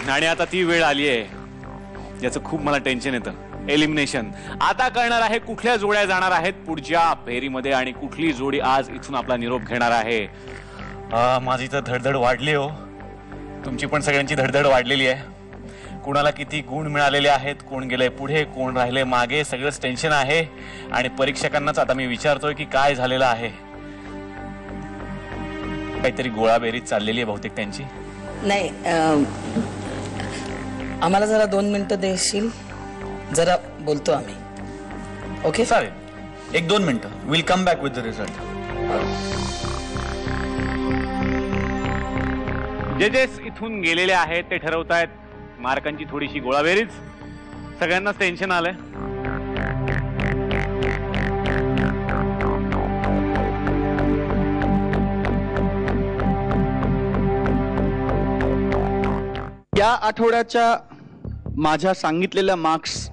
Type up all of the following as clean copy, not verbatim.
आणि आता ती वेळ आली आहे याचं खूप मला टेन्शन येतं. एलिमिनेशन. आता कळणार आहे कुठल्या जोड्या जाणार आहेत पुढच्या फेरीमध्ये आणि कुठली जोडी आज इथून आपला निरोप घेणार आहे. माझी तर धडधड वाढली हो. तुमची पण सगळ्यांची धडधड वाढलेली आहे. कोणाला किती गुण मिळालेले आहेत, कोण गेले पुढे, कोण राहिले मागे, सगळंच टेन्शन आहे. आणि परीक्षकांनाच आता मी विचारतोय की काय झालेलं आहे. काहीतरी गोळाबेरीज चाललेली आहे बहुतेक त्यांची. नाही, आम्हाला जरा 2 मिनिटं देशील? जरा बोलतो आम्ही. ओके चालेल, 1-2 मिनिटं. Will come back with the result. जजेस इथून गेलेले आहेत ते ठरवतायत मार्कांची थोडीशी गोळाबेरीज. सगळ्यांनाच टेन्शन आलंय. या आठवड्याच्या माझ्या सांगितलेल्या मार्क्स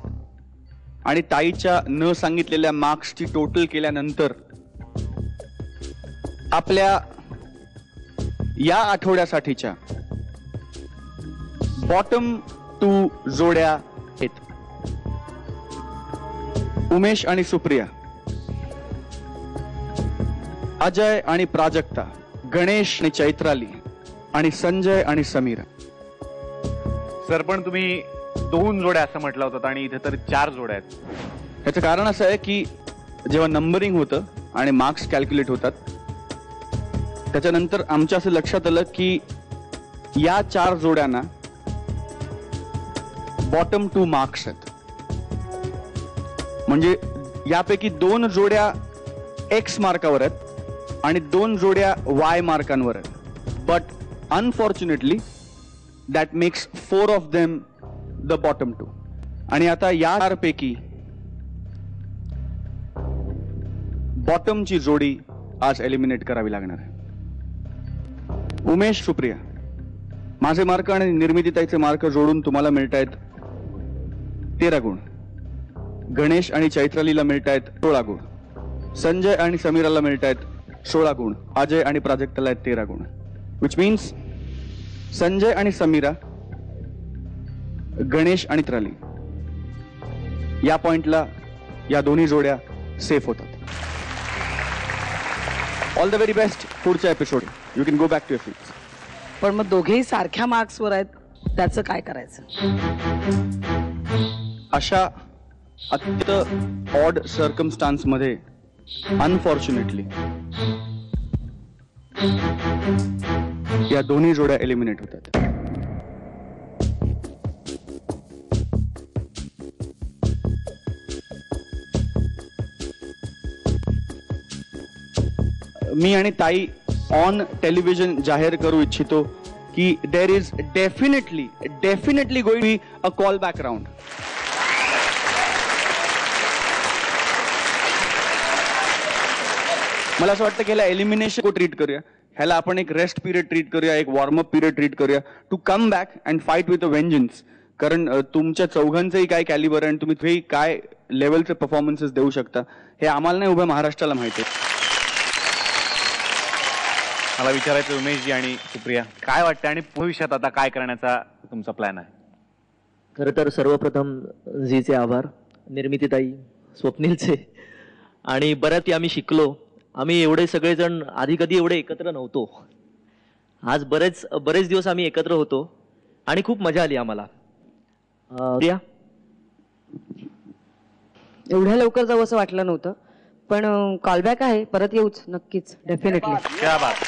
आणि ताईच्या न सांगितलेल्या मार्क्सची टोटल केल्यानंतर आपल्या या आठवड्यासाठीच्या बॉटम 2 जोड्या आहेत. उमेश आणि सुप्रिया, अजय आणि प्राजक्ता, गणेश आणि चैत्राली, आणि संजय आणि समीरा. सर पण तुम्ही 2 जोड्या असं म्हटलं होतं आणि इथे तर 4 जोड्या आहेत. याचं कारण असं आहे की जेव्हा नंबरिंग होतं आणि मार्क्स कॅल्क्युलेट होतात त्याच्यानंतर आमच्या असं लक्षात आलं की या 4 जोड्यांना बॉटम 2 मार्क्स आहेत. म्हणजे यापैकी 2 जोड्या एक्स मार्कावर आहेत आणि 2 जोड्या वाय मार्कांवर आहेत. But unfortunately that makes 4 of them the bottom 2. आणि आता या 4 पैकी बॉटमची जोडी आज एलिमिनेट करावी लागणार आहे. उमेश, सुप्रिया, माझे मार्क आणि निर्मितीताईचे मार्क जोडून तुम्हाला मिळत आहेत 13 गुण. गणेश आणि चैत्रालीला मिळत आहेत 16 गुण. संजय आणि समीराला मिळत आहेत 16 गुण. अजय आणि प्राजक्ताला आहेत 13 गुण. विच मीन्स संजय आणि समीरा, गणेश आणि त्राली या पॉइंटला या दोन्ही जोड्या सेफ होतात. ऑल द व्हेरी बेस्ट पुढच्या episode. You can go back to your seats. पण मग दोघेही सारख्या मार्क्सवर आहेत, त्याचं काय करायचं? अशा अत्यंत ऑड सर्कमस्टान्स मध्ये अनफॉर्च्युनेटली या दोन्ही जोड्या एलिमिनेट होतात. मी आणि ताई ऑन टेलिव्हिजन जाहीर करू इच्छितो की there is definitely going be a call back round. मला असं वाटतं की ह्याला एलिमिनेशन को ट्रीट करूया, ह्याला आपण एक रेस्ट पिरियड ट्रीट करूया, एक वॉर्मअप पिरियड ट्रीट करूया to come back and fight with a vengeance. कारण तुमच्या चौघांचंही काय कॅलिबर आहे आणि तुम्ही काय लेवलचे परफॉर्मन्सेस देऊ शकता हे आम्हाला नाही, उभ्या महाराष्ट्राला माहिती आहे. मला विचारायचं उमेशजी आणि सुप्रिया, काय वाटतं आणि भविष्यात आता काय करण्याचा तुमचा प्लॅन आहे? खरं तर सर्वप्रथम झीचे आभार, निर्मितीताई, स्वप्नीलचे. आणि बऱ्याच आम्ही शिकलो. आम्ही एवढे सगळेजण आधी कधी एवढे एकत्र नव्हतो. आज बरेच दिवस आम्ही एकत्र होतो आणि खूप मजा आली आम्हाला. प्रिया, एवढ्या लवकर जाऊ असं वाटलं नव्हतं, पण कॉलबॅक आहे, परत येऊच नक्कीच, डेफिनेटली. क्या बात.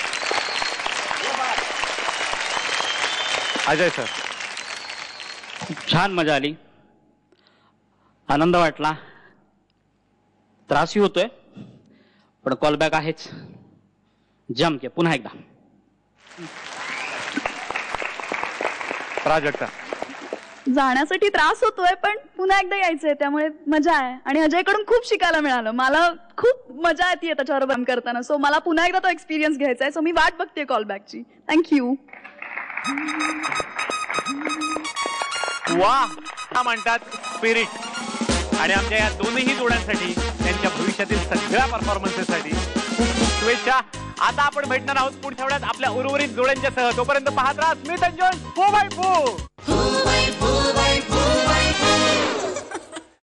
अजय सर, खूप छान मजा आली, आनंद वाटला, त्रासही होतोय, पण कॉलबॅक आहेच. जम के पुन्हा एकदा. प्राजक्ता, जाण्यासाठी त्रास होतोय पण पुन्हा एकदा यायचंय, त्यामुळे मजा आहे. आणि अजयकडून खूप शिकायला मिळालं. मला खूप मजा येते त्याच्यावर काम करताना. सो मला पुन्हा एकदा तो एक्सपिरियन्स घ्यायचा आहे. सो मी वाट बघते कॉलबॅकची. थँक्यू. वा, हा म्हणतात स्पिरिट. आणि आमच्या या दोन्ही जोड्यांसाठी त्यांच्या भविष्यातील सगळ्या परफॉर्मन्सेससाठी खूप खूप शुभेच्छा. आता आपण भेटणार आहोत पुढच्या वेळात आपल्या उर्वरित जोड्यांच्या सह. तोपर्यंत पाहत राहा स्मिथ अँड जॉन्स 4x4.